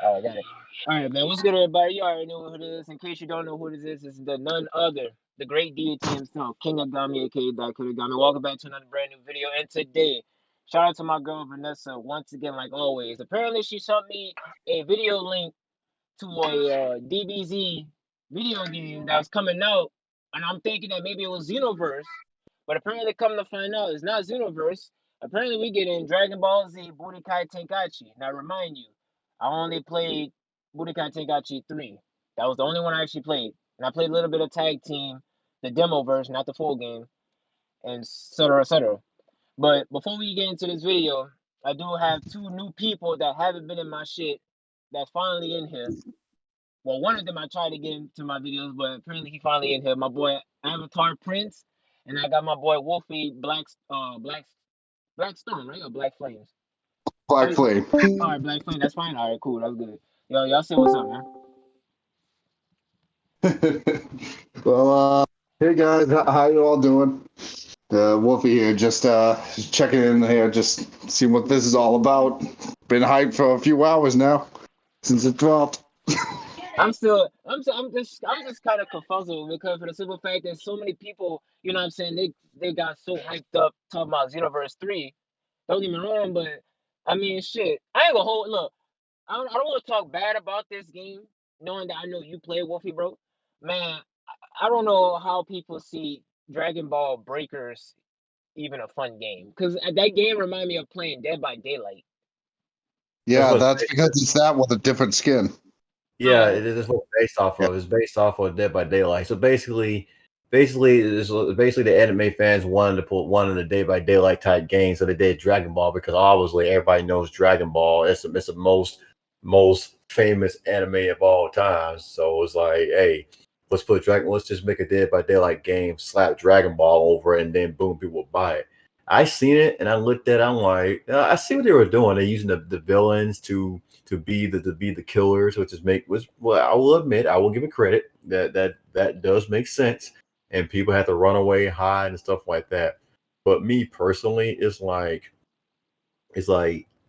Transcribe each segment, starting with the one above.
All right, got it. All right, man. What's good, everybody? You already know who it is. In case you don't know who this is, it's the none other, the great deity himself, King Agami, aka ThatKidAigami. Welcome back to another brand new video. And today, shout out to my girl Vanessa once again, like always. Apparently, she sent me a video link to a DBZ video game that was coming out, and I'm thinking that maybe it was Xenoverse, but apparently, come to find out, it's not Xenoverse. Apparently, we get in Dragon Ball Z Budokai Tenkaichi. Now, remind you, I only played Budokai Tenkaichi 3. That was the only one I actually played, and I played a little bit of Tag Team, the demo version, not the full game, and etc. etc. But before we get into this video, I do have two new people that haven't been in my shit that's finally in here. Well, one of them I tried to get into my videos, but apparently he finally in here. My boy Avatar Prince, and I got my boy Wolfie Blackstone, right? Or Black Flames. Black Flame. All right, Black Flame. That's fine. All right, cool. That's good. Yo, y'all say what's up, man. Well, hey guys, how you all doing? Wolfie here, just checking in here, just seeing what this is all about. Been hyped for a few hours now since it dropped. I'm just kind of confused because for the simple fact that so many people, you know what I'm saying, they got so hyped up talking about Xenoverse 3. Don't get me wrong, but I mean, shit, I ain't gonna hold. Look, I don't want to talk bad about this game, knowing that I know you play Wolfie, bro. Man, I don't know how people see Dragon Ball Breakers even a fun game, because that game remind me of playing Dead by Daylight. Yeah, that's because it's that with a different skin. Yeah, it is what it's based off of. It's based off of Dead by Daylight. So basically the anime fans wanted to put one in the Dead by Daylight type game, so they did Dragon Ball because obviously everybody knows Dragon Ball. It's the most famous anime of all time. So it's like, hey, let's just make a Dead by Daylight game, slap Dragon Ball over it, and then boom, people will buy it. I seen it and I looked at it, I'm like, I see what they were doing. They're using the villains to be the killers, which well, I will admit, I will give it credit that does make sense, and people have to run away, hide, and stuff like that. But me personally, it's like,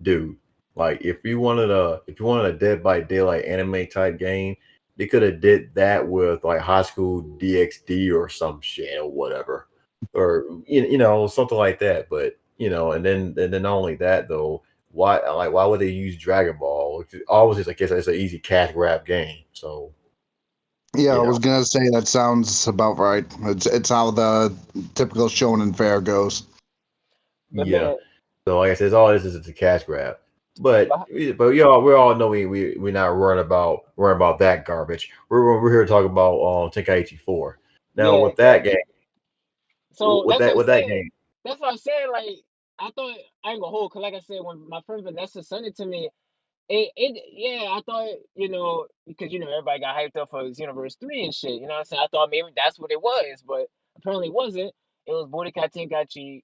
dude, like if you wanted a Dead by Daylight anime type game, they could have did that with like High School DxD or some shit or whatever, or something like that. But and then not only that though. Why would they use Dragon Ball? Obviously, I guess it's an easy cash grab game. So yeah, I was gonna say that sounds about right. It's how the typical shonen fare goes. Yeah. So like I said, all this is a cash grab. But we all know we're not worrying about that garbage. We're here to talk about Tenkaichi 4. Now with that game. So that's what that game. That's what I'm saying. Like I thought I ain't gonna hold, cause like I said, when my friend Vanessa sent it to me, I thought because everybody got hyped up for Xenoverse 3 and shit. You know what I'm saying? I thought maybe that's what it was, but apparently it wasn't. It was Budokai Tenkaichi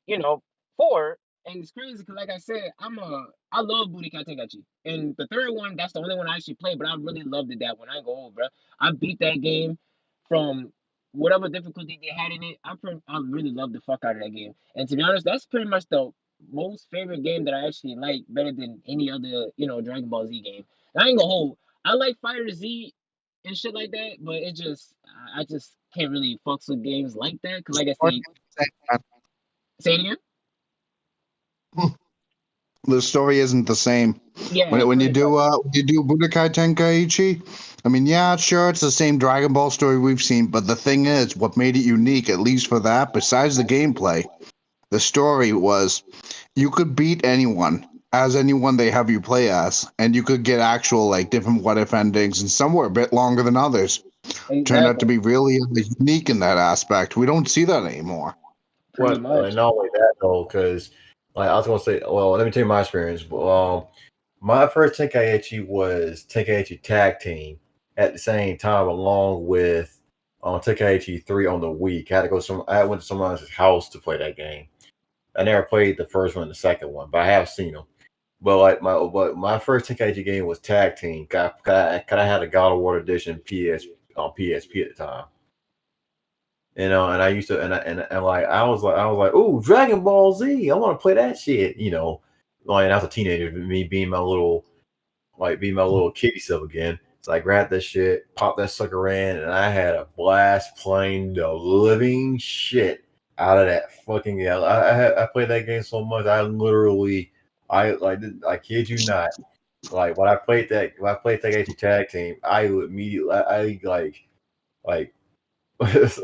4. And it's crazy because, like I said, I love Budokai Tenkaichi, and the third one, that's the only one I actually played, but I really loved it that one. I ain't go over, bro. I beat that game from whatever difficulty they had in it. I really loved the fuck out of that game, and to be honest, that's pretty much the most favorite game that I actually like better than any other Dragon Ball Z game. And I ain't gonna hold. I like Fighter Z and shit like that, but I just can't really fucks with games like that because, like I said, say it again. The story isn't the same. Yeah. When you do Budokai Tenkaichi, I mean, yeah, sure, it's the same Dragon Ball story we've seen, but the thing is, what made it unique, at least for that, besides the gameplay, the story was you could beat anyone they have you play as, and you could get actual like different what if endings, and some were a bit longer than others. Exactly. Turned out to be really unique in that aspect. We don't see that anymore. And not only that though, because like I was gonna say, well, let me tell you my experience. My first Tenkaichi was Tenkaichi Tag Team at the same time, along with Tenkaichi 3 on the Wii. I went to someone's house to play that game. I never played the first one and the second one, but I have seen them. But my first Tenkaichi game was Tag Team. I had a God of War edition on PSP at the time. And I used to, and I was like, ooh, Dragon Ball Z, I want to play that shit. Like, and I was a teenager, me being my little be my little kitty self again. So I grabbed that shit, popped that sucker in, and I had a blast playing the living shit out of that fucking game. I played that game so much. I kid you not. Like when I played that tag team, I immediately like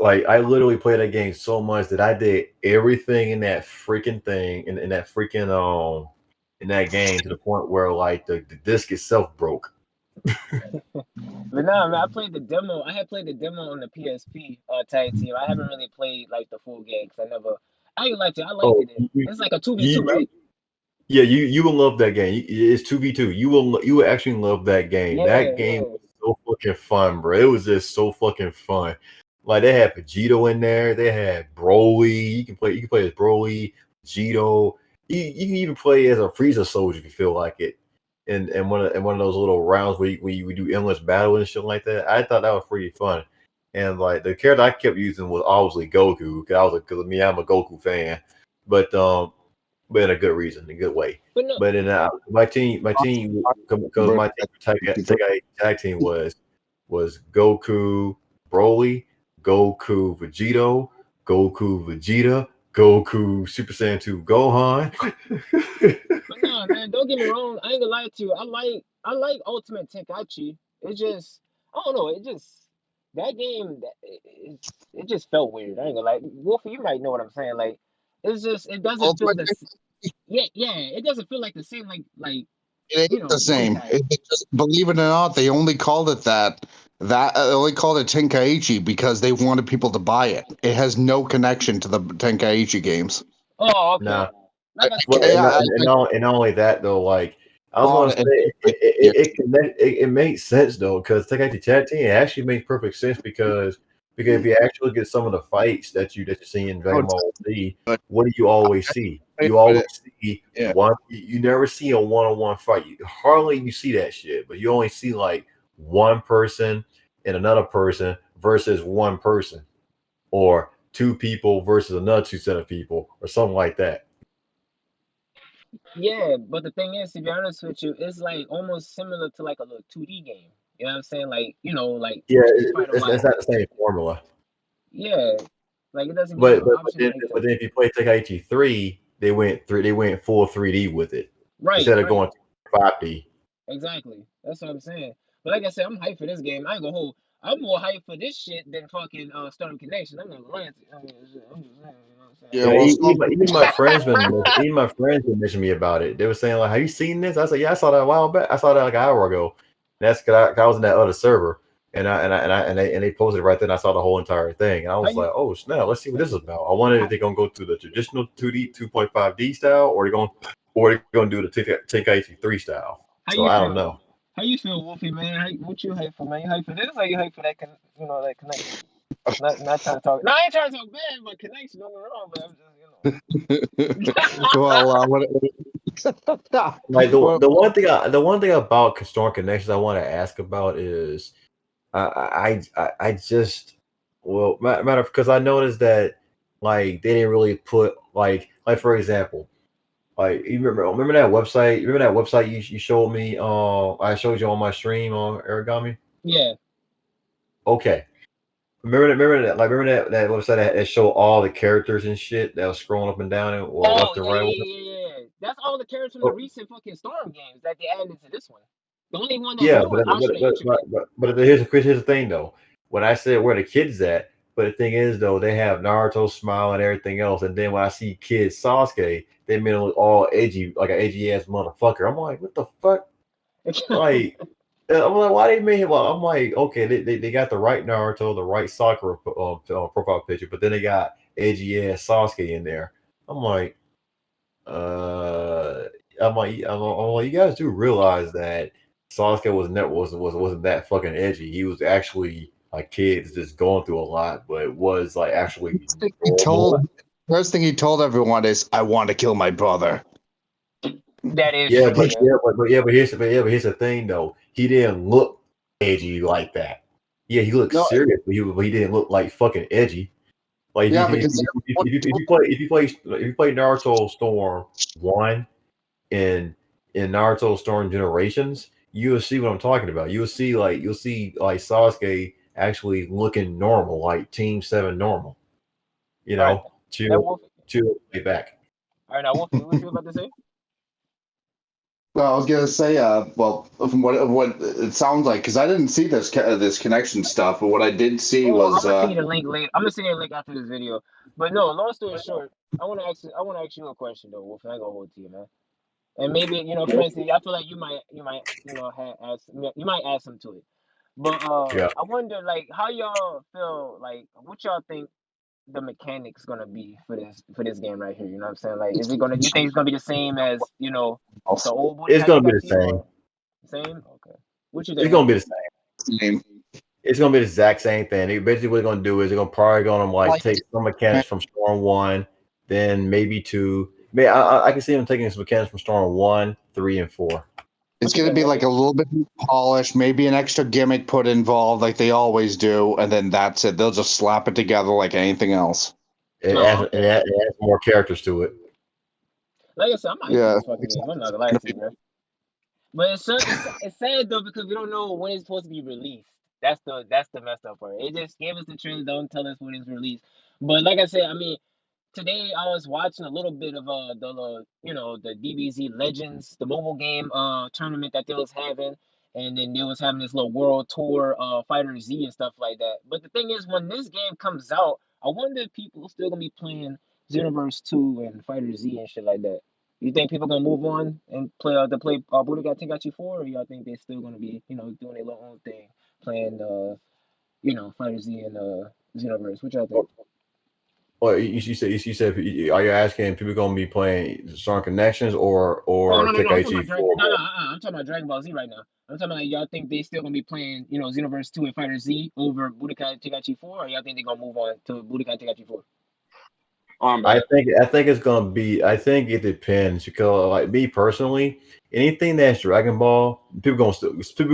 like I literally played that game so much that I did everything in that freaking thing in that freaking in that game to the point where like the disc itself broke. But nah, man, I played the demo. I had played the demo on the PSP tag team. I haven't really played like the full game because I never. I ain't liked it. I liked Oh, it. It's like a you, 2v2, you right? yeah, you will love that game. It's 2v2. You will actually love that game. Yeah, That game yeah. was so fucking fun, bro. It was just so fucking fun. Like they had Vegito in there. They had Broly. You can play as Broly, Vegito. You can even play as a Frieza soldier if you feel like it. And one of those little rounds where you do endless battle and shit like that. I thought that was pretty fun. And like the character I kept using was obviously Goku because me, I'm a Goku fan. But in a good reason, a good way. But no, But in my team, because my team tag team was Goku, Broly, Goku, Vegito, Goku, Vegeta, Goku, Super Saiyan 2, Gohan. but nah, man. Don't get me wrong. I ain't gonna lie to you. I like Ultimate Tenkaichi. It just I don't know. It just that game it just felt weird. I ain't gonna lie. Wolfie, you might know what I'm saying. Like it's just it doesn't feel Ultimate, this. Yeah, yeah. It doesn't feel like the same. Like it ain't the same. Budokai. Believe it or not, they only called it that. They only called it Tenkaichi because they wanted people to buy it. It has no connection to the Tenkaichi games. Oh, okay. Nah, Like I well, said, and not only that though, like I was On gonna it, say, it makes sense though, because Tenkaichi Chat Team it actually makes perfect sense because if you actually look at some of the fights that you see in Dragon Ball Z, but what do you always see? You always see yeah. one. You never see a one-on-one fight. Hardly you see that shit, but you only see like one person and another person versus one person, or two people versus another two set of people, or something like that. yeah. But the thing is, to be honest with you, it's like almost similar to like a little 2D game. You know what I'm saying? Like like Yeah, Street Fighter it's wise. not the same formula. Yeah. Like it doesn't give you But an but but option then, like to. but then if you play Tenkaichi 3, they went full 3D with it Right, instead of right. going 5D. Exactly. That's what I'm saying. But like I said, I'm hyped for this game. I ain't gonna hold. I'm more hyped for this shit than fucking Storm Connection. I'm gonna lie to you. I mean, shit, I'm just saying, you know what I'm saying? Yeah, Well, even my friends been mentioning me about it. They were saying like, "Have you seen this?" I said, "Yeah, I saw that a while back. I saw that like an hour ago." That's because I was in that other server, and they posted it right then. I saw the whole entire thing, and I How was you like, "Oh snap! Let's see what this is about." I wondered if they're gonna go through the traditional 2D 2.5D style, or they're gonna do the Tenkaichi 3 style. how So you I don't feel? know. How you feel, Wolfie man? What you hyped for, man? You hyped for this, or you hyped for that? That connection. Not trying to talk. No, I ain't trying to talk bad about connection. Don't get me wrong, but I'm just. well, Like well, the one thing about Storm Connections I want to ask about is I just matter because I noticed that like they didn't really put like for example like you remember that website you showed me I showed you on my stream on Origami. Yeah. Okay, remember that website that showed all the characters and shit that was scrolling up and down or Oh left and yeah, right. yeah, yeah, yeah. That's all the characters from the recent fucking Storm games that they added into this one. The only one that's Yeah, new is Ashura Ichigo. here's the thing though. When I said where the kids at, but the thing is though, they have Naruto smile and everything else, and then when I see kids Sasuke, they made him look all edgy, like an edgy ass motherfucker. I'm like, what the fuck? Like, I'm like, why they made him? Well, I'm like, okay, they got the right Naruto, the right Sakura profile picture, but then they got edgy ass Sasuke in there. I'm like, uh, I'm like, you guys do realize that Sasuke wasn't that fucking edgy. He was actually a kid that's just going through a lot, but was like actually he normal. told first thing he told everyone is, "I want to kill my brother." That is Yeah, true, yeah. but here's the thing though. He didn't look edgy like that. Yeah, he looked No, serious, but he didn't look like fucking edgy. Like yeah, because if you play Naruto Storm 1 in Naruto Storm Generations, you'll see what I'm talking about. You'll see like Sasuke actually looking normal, like Team Seven normal. You All right, know, now to Wolfie. way back. All right, now Wolfie, what you about to say? Well, I was gonna say, well, from what it sounds like, because I didn't see this connection stuff, but what I did see Oh, I'm was, gonna send you the link later. I'm gonna send you the link after this video. But no, long story short, I wanna ask you a question though, Wolfie. I ain't gonna hold to you, man. And maybe for instance, I feel like you might have ask you might add some to it. But Yeah, I wonder like how y'all feel like what y'all think the mechanics gonna be for this game right here. You know what I'm saying? Like, is it gonna? You think it's gonna be the same as the old it's Budokai gonna be the Tenkaichi same. or same? Okay. What you It's think, gonna be Wolfie? the same. name. It's gonna be the exact same thing. Basically, what they're gonna do is they're gonna probably gonna like Like, take some mechanics from Storm One, then maybe two. May I can see them taking some mechanics from Storm One, Three, and Four. it's What you gonna think, be like Wolfie? a little bit more polished, maybe an extra gimmick put involved, like they always do, and then that's it. They'll just slap it together like anything else. Oh, okay. It adds more characters to it. Like I said, I'm hyped for Yeah, this fucking game. I'm not gonna lie to you, bro. But it's sad though because we don't know when it's supposed to be released. That's the messed up part. It just gave us the trailer, don't tell us when it's released. But like I said, I mean, today I was watching a little bit of the DBZ Legends, the mobile game tournament that they was having, and then they was having this little world tour Fighter Z and stuff like that. But the thing is, when this game comes out, I wonder if people still gonna be playing Xenoverse 2 and Fighter Z and shit like that. You think people gonna move on and play Budokai Tenkaichi 4, or y'all think they still gonna be doing their little own thing, playing Fighter Z and Xenoverse? What y'all think? Well, you said, are you asking people gonna be playing Storm Connections Oh or no, I'm talking Tenkaichi about Dragon. Four No, no, more? I'm talking about Dragon Ball Z right now. I'm talking about like, y'all think they still gonna be playing Xenoverse 2 and Fighter Z over Budokai Tenkaichi 4, or y'all think they gonna move on to Budokai Tenkaichi 4? Oh, I'm back. I think it's gonna be. I think it depends because, like me personally, anything that's Dragon Ball, people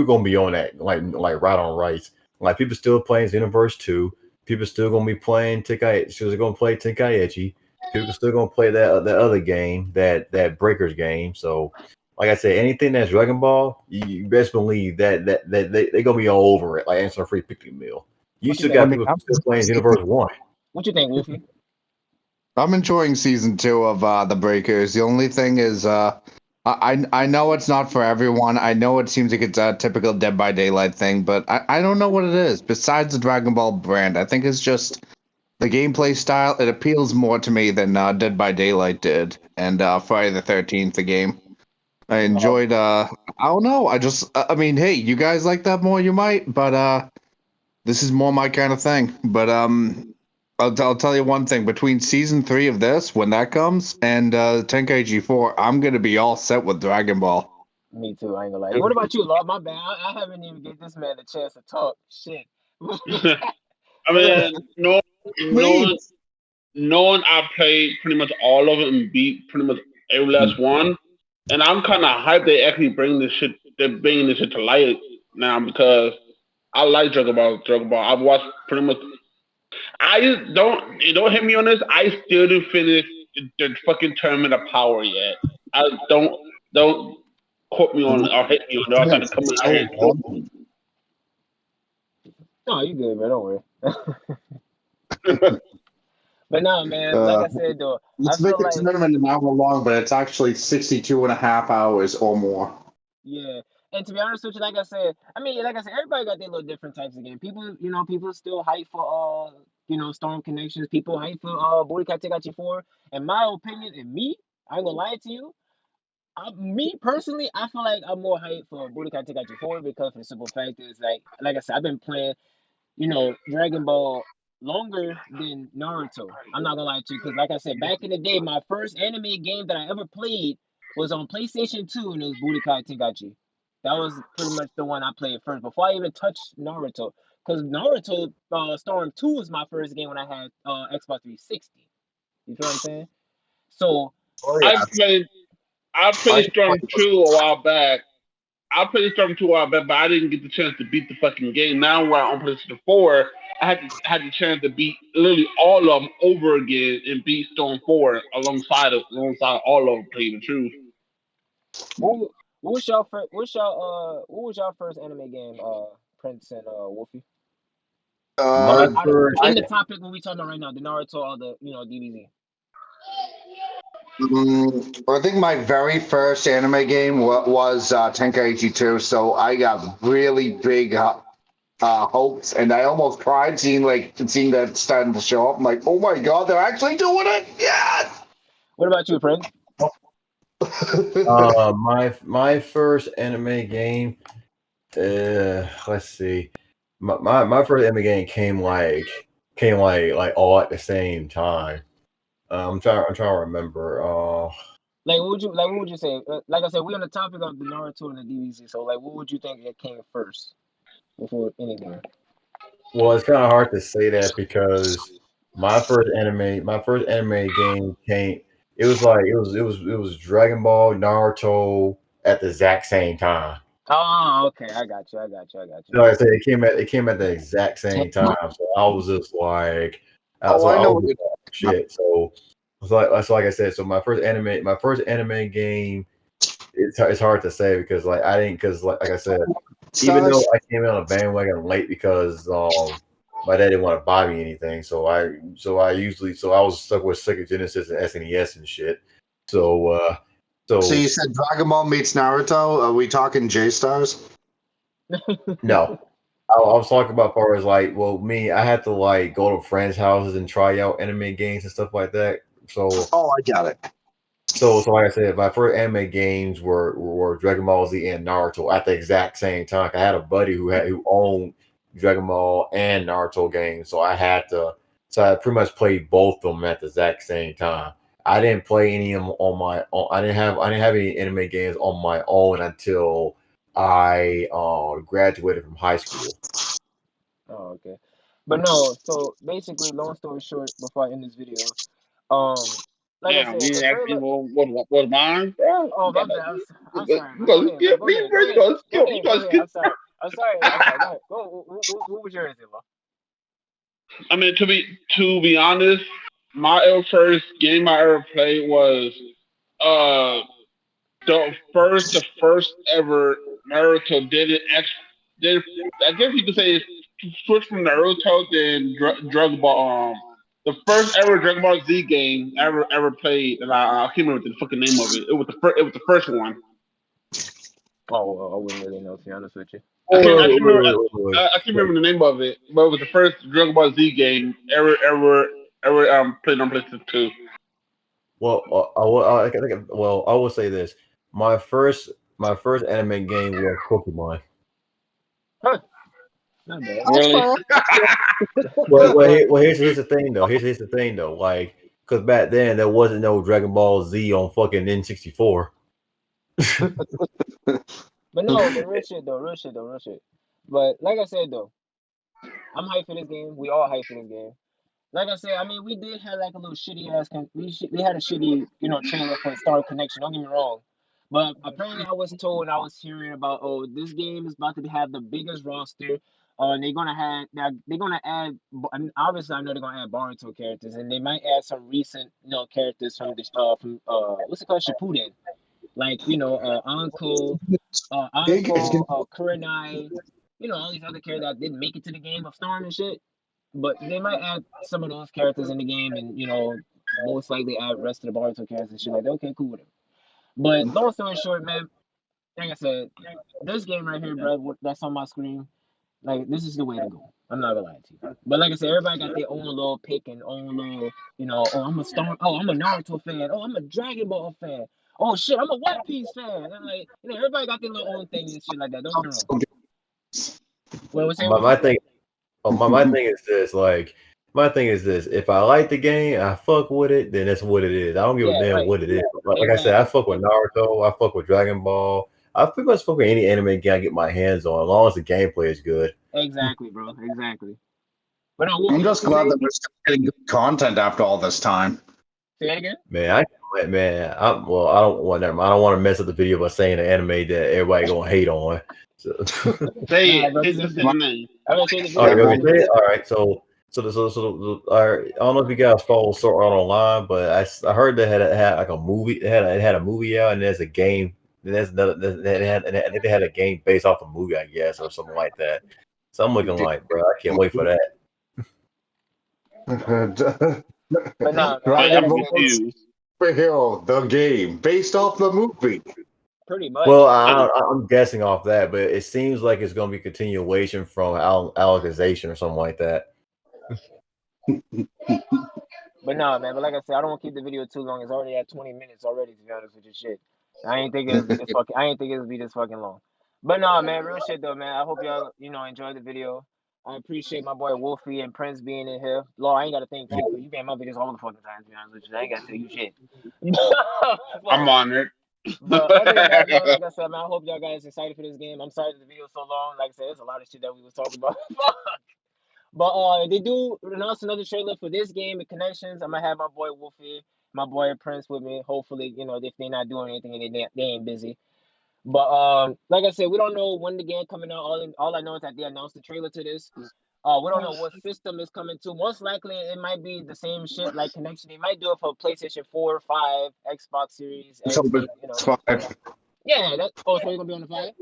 gonna be on that like right on rights. Like people still playing Xenoverse 2. People still gonna be playing Tenkaichi. Still gonna play Tenkaichi. People still gonna play that other game, that Breakers game. So, like I said, anything that's Dragon Ball, you best believe that they gonna be all over it. Like answer a free picnic meal. You What you still think? I got mean, people still playing Xenoverse 1. What you think, Wolfie? I'm enjoying season 2 of the Breakers. The only thing is, I know it's not for everyone. I know it seems like it's a typical Dead by Daylight thing, but I don't know what it is. Besides the Dragon Ball brand, I think it's just the gameplay style. It appeals more to me than Dead by Daylight did, and Friday the 13th, the game. I Oh, enjoyed. I don't know. I mean, hey, you guys like that more? You might, but this is more my kind of thing. But I'll tell you one thing. Between season 3 of this, when that comes, and Tenkaichi 4, I'm gonna be all set with Dragon Ball. me too. I ain't gonna lie. What about you, Law? My bad. I haven't even get this man a chance to talk. Shit. I What's up, man? mean, no, Me. knowing knowing I played pretty much all of it and beat pretty much every last one, and I'm kind of hyped they actually bring this shit. They're bringing this shit to light now because I like Dragon Ball. Dragon Ball. I've watched pretty much. I just don't. You don't hit me on this. I still didn't finish the fucking tournament of power yet. I don't quote me on it or hit me on it. I started coming out here. No, you good, man. Don't worry. But no, man. Like Uh, I said, though, I let's make feel the like tournament an hour long, but it's actually 62 and a half hours or more. yeah. And to be honest with you, like I said, everybody got their little different types of game. People still hype for Storm Connections. People hype for Budokai Tenkaichi 4. In my opinion, and me, I ain't gonna lie to you. Me personally, I feel like I'm more hyped for Budokai Tenkaichi 4 because for the simple fact is like I said, I've been playing Dragon Ball longer than Naruto. I'm not gonna lie to you, because like I said, back in the day, my first anime game that I ever played was on PlayStation 2, and it was Budokai Tenkaichi. That was pretty much the one I played first before I even touched Naruto. Because Naruto Storm 2 was my first game when I had Xbox 360. You feel what I'm saying? So, Oh I yeah. played. I I played can Storm play 2 a while back. I played Storm 2 a while back, but I didn't get the chance to beat the fucking game. Now we're on PlayStation 4. I had the chance to beat literally all of them over again and beat Storm 4 alongside all of them. To tell you the truth. what what was your first anime game, Prince and Wolfie? My first, In the topic what we talking about right now, the Naruto or the DBZ. I think my very first anime game was Tenkaichi 2, so I got really big hopes, and I almost cried seeing that starting to show up. I'm like, oh my god, they're actually doing it! Yes! What about you, Prince? my first anime game. Let's see. My first anime game came all at the same time. I'm trying to remember. What would you say? Like I said, we on the topic of the Naruto and the DBZ. So like, what would you think that came first before anything? Well, it's kind of hard to say that because my first anime game came. It was Dragon Ball, Naruto at the exact same time. Oh, okay, I got you. Like I said, it came at the exact same time. So I was just like, Oh, I know. shit. So like I said. So my first anime game. It's hard to say because like I said, even though I came in on a bandwagon late because my dad didn't want to buy me anything, so I was stuck with Sega Genesis and SNES and shit. So So you said Dragon Ball meets Naruto? Are we talking J Stars? no. I was talking about far as like, well, I had to like go to friends' houses and try out anime games and stuff like that. So I got it. So like I said, my first anime games were Dragon Ball Z and Naruto at the exact same time. I had a buddy who owned Dragon Ball and Naruto games, so I pretty much played both of them at the exact same time. I didn't play any of them on my own. I didn't have any anime games on my own until I graduated from high school. Oh, okay. But no, so basically, long story short, before I end this video, like I Damn, said, you the didn't ask me trailer. what was mine, bro. Oh, You my gotta, bad. I'm sorry, you man. Go gotta ahead, man. skip Go me, ahead. bro. Go You ahead. gotta skip. You gotta skip. I'm sorry. Go ahead. Go. What was yours, bro? I mean, to be honest, my first game I ever played was uh the first ever Naruto did I guess you could say it's switch from Naruto then Dragon Ball. The first ever Dragon Ball Z game ever played, and I can't remember the fucking name of it. It was the first one. Oh, well, I wouldn't really know, to be honest with you. I can't remember. I can't remember the name of it, but it was the first Dragon Ball Z game ever played on PlayStation 2. Well, I will say this: my first anime game was Pokemon. Huh. Not bad. Really? Here's the thing though. Here's the thing though. Like, because back then there wasn't no Dragon Ball Z on fucking N64. But no, but real shit though. But like I said though, I'm hyped for this game. We all hyped for this game. Like I said, I mean, we did have like a little shitty ass. We had a shitty, trailer for Star Connection. Don't get me wrong, but apparently I was told, I was hearing about, oh, this game is about to have the biggest roster. They're gonna have now. They're gonna add. And obviously, I know they're gonna add Boruto characters, and they might add some recent, characters from the what's it called, Shippuden, like Anko, Kurenai, all these other characters that didn't make it to the game of Storm and shit. But they might add some of those characters in the game, and most likely add rest of the Boruto characters and shit like that. Okay, cool with it. But long story short, man, like I said, this game right here, bro, that's on my screen, like, this is the way to go. I'm not gonna lie to you. But like I said, everybody got their own little pick and own little, oh, I'm a Naruto fan. Oh, I'm a Dragon Ball fan. Oh shit, I'm a One Piece fan. And like, everybody got their little own thing and shit like that. Don't get me wrong. Well, what's My thing is this. Like, my thing is this: if I like the game, I fuck with it, then that's what it is. I don't give a damn what it is. Like I said, I fuck with Naruto. I fuck with Dragon Ball. I pretty much fuck with any anime game I get my hands on, as long as the gameplay is good. Exactly, bro. Exactly. But I'm just glad that we're still getting good content after all this time. Say that again? I don't want to mess up the video by saying an anime that everybody gonna hate on. So. Say it. Say the name. All right. So all right. I don't know if you guys follow Sword Art Online, but I heard they had like a movie. It had a movie out, and there's a game There's another. They had a game based off a movie, I guess, or something like that. So I'm looking like, bro, I can't wait for that. But nah, man, like Dragon I Ball said, Superhero, the game, based off the movie. pretty much. Well, I'm guessing off that, but it seems like it's going to be a continuation from Alicization or something like that. But nah, man. But like I said, I don't want to keep the video too long. It's already at 20 minutes already. To be honest with you, shit. I ain't think it'll be this fucking. I ain't think it'll be this fucking long. But nah, man. Real shit though, man. I hope y'all enjoyed the video. I appreciate my boy Wolfie and Prince being in here. Law, I ain't gotta thank you because you been in my videos all the fucking time. To be honest with you, I ain't gotta tell you shit. I'm honored. But other than that, though, like I said, man, I hope y'all guys excited for this game. I'm sorry the video so long. Like I said, there's a lot of shit that we was talking about. But they do announce another trailer for this game and Connections. I'm gonna have my boy Wolfie, my boy Prince with me. Hopefully, if they're not doing anything and they ain't busy. But like I said, we don't know when the game coming out. All I know is that they announced the trailer to this. We don't know what system is coming to. Most likely, it might be the same shit like Connection. They might do it for PlayStation 4, 5, Xbox Series X. It's 5. Yeah. So you're gonna be on the 5?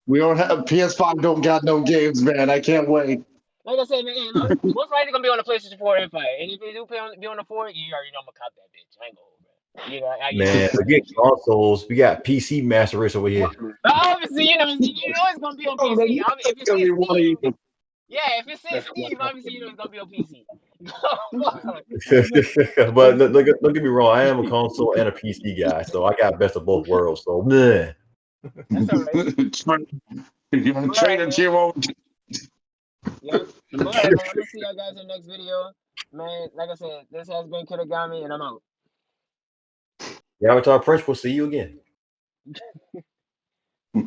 We don't have PS5. Don't got no games, man. I can't wait. Like I said, man, look, most likely gonna be on the PlayStation 4 and 5. And if you do be on the 4, you already know I'm gonna cop that bitch. I ain't gonna hold that. Man, forget consoles. We got PC Master Race over here. Obviously, it's gonna be on Oh, PC. If it gonna be says one of Steam, you. yeah, if it says Steam, obviously it's gonna be on PC. But don't get me wrong, I am a console and a PC guy, so I got best of both worlds. So, nah. That's all right. You're gonna trade it to your own. Yep. All right, man. I'm gonna see y'all guys in the next video. Man, like I said, this has been KidAigami, and I'm out. The Avatar Prince will see you again.